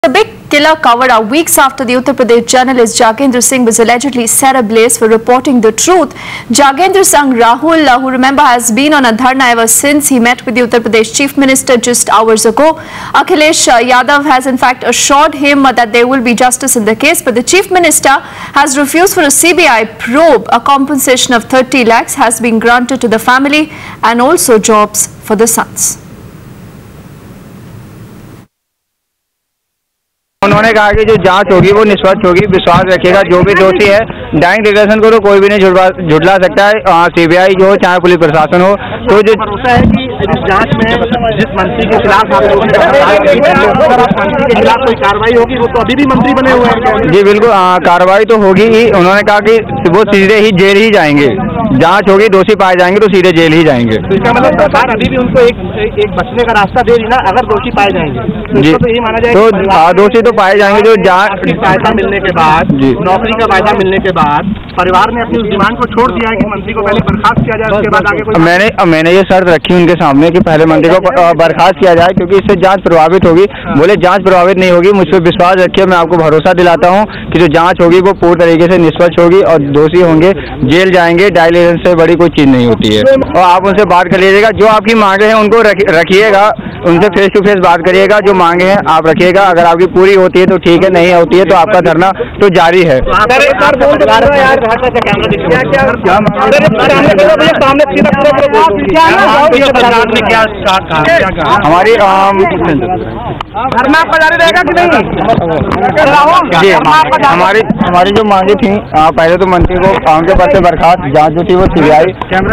A big killer covered up weeks after the Uttar Pradesh journalist Jagendra Singh was allegedly set ablaze for reporting the truth. Jagendra Singh Rahul, who remember has been on a dharna ever since he met with the Uttar Pradesh Chief Minister just hours ago. Akhilesh Yadav has in fact assured him that there will be justice in the case, but the Chief Minister has refused for a CBI probe. A compensation of 30 lakhs has been granted to the family and also jobs for the sons. उन्होंने कहा कि जो जांच होगी वो निष्पक्ष होगी, विश्वास रखिएगा। जो भी दोषी है डायरेक्ट डिक्लेरेशन को तो कोई भी नहीं झुठला सकता है। सीबीआई जो हो चाहे पुलिस प्रशासन हो, तो जो भरोसा है कि इस जांच में जिस मंत्री के खिलाफ आप लोगों ने मंत्री के खिलाफ कोई कार्रवाई होगी, वो तो अभी भी मंत्री बने हुए हैं। जी बिल्कुल, कार्रवाई तो होगी ही। उन्होंने कहा कि वो सीधे ही जेल ही जाएंगे। जांच होगी, दोषी पाए जाएंगे तो सीधे जेल ही जाएंगे। तो इसका मतलब सरकार अभी भी उनको एक बचने का रास्ता दे रही ना, अगर दोषी पाए जाएंगे जी, तो यही माना जाए तो दोषी तो पाए जाएंगे। जो जांच की फायदा मिलने के बाद, नौकरी का फायदा मिलने के बाद परिवार ने अपनी उस डिमांड को छोड़ दिया है कि मंत्री को पहले बर्खास्त किया जाए, उसके बाद आगे कोई। मैंने ये शर्त रखी उनके सामने कि पहले मंत्री को बर्खास्त किया जाए, क्योंकि इससे जांच प्रभावित होगी। बोले जांच प्रभावित नहीं होगी, मुझ पर विश्वास रखिए। मैं आपको भरोसा दिलाता हूँ कि जो जांच होगी वो पूरी तरीके से निष्पक्ष होगी और दोषी होंगे जेल जाएंगे। डायलिसिस से बड़ी कोई चीज नहीं होती है। और आप उनसे बात कर लीजिएगा, जो आपकी मांगे हैं उनको रखिएगा, उनसे फेस टू फेस बात करिएगा। जो मांगे हैं आप रखिएगा, अगर आपकी पूरी होती है तो ठीक है, नहीं होती है तो आपका धरना तो जारी है। हमारी धरना आपका जारी रहेगा कि नहीं? जी, हमारी जो मांगे थी, पहले तो मंत्री को उनके पद से बर्खास्त, जांच जो थी वो सीबीआई,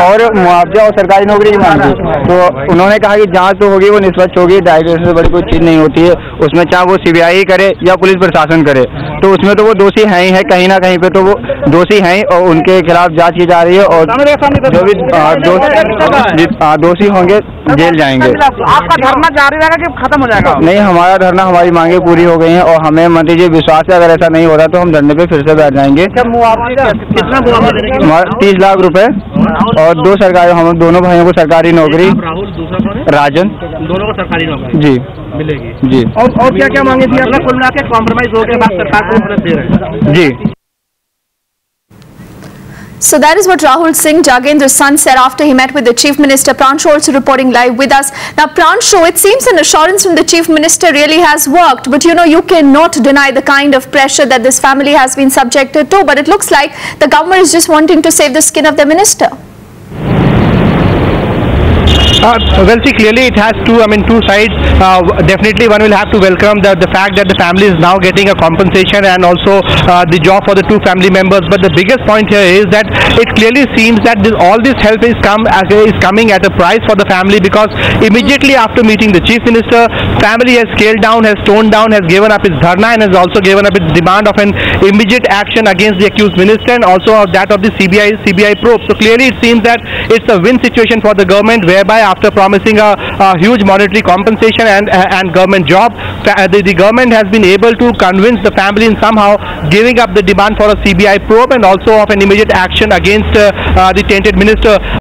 और मुआवजा और सरकारी नौकरी की मांग थी। तो उन्होंने कहा कि जांच तो होगी वो निष्पक्ष होगी, डायरेक्ट से बड़ी कोई चीज नहीं होती है। उसमें चाहे वो सीबीआई ही करे या पुलिस प्रशासन करे, तो उसमें तो वो दोषी हैं ही है, कहीं ना कहीं पे तो वो दोषी हैं और उनके खिलाफ जांच की जा रही है। और जो भी दोषी होंगे जेल जाएंगे। आपका धरना जारी रहेगा कि खत्म हो जाएगा? नहीं, हमारा धरना, हमारी मांगे पूरी हो गई हैं और हमें मंत्री जी विश्वास है, अगर ऐसा नहीं होता तो हम धरने पे फिर से बैठ जाएंगे। कितना मुआवजा? 30 लाख रुपए और दो सरकारी, हम दोनों भाइयों को सरकारी नौकरी। राहुल, दूसरा कौन है? राजन। दोनों को सरकारी नौकरी जी मिलेगी जी। और क्या क्या मांगे थी आपने? कुल मिला के कॉम्प्रोमाइज हो के बाद सरकार को मदद दे रहे हैं जी। So that is what Rahul Singh, Jagendra's son, said after he met with the Chief Minister. Pranshu also reporting live with us. Now Pranshu, it seems an assurance from the Chief Minister really has worked, but you cannot deny the kind of pressure that this family has been subjected to, but it looks like the government is just wanting to save the skin of the minister. Well, see, clearly it has two sides. Definitely one will have to welcome the fact that the family is now getting a compensation and also the job for the two family members. But the biggest point here is that it clearly seems that all this help is coming at a price for the family, because immediately after meeting the Chief Minister, family has scaled down, has toned down, has given up its dharna and has also given up its demand of an immediate action against the accused minister and also of that of the CBI probe. So clearly it seems that it's a win situation for the government, whereby after promising a huge monetary compensation and government job, the government has been able to convince the family in somehow giving up the demand for a CBI probe and also of an immediate action against the tainted minister.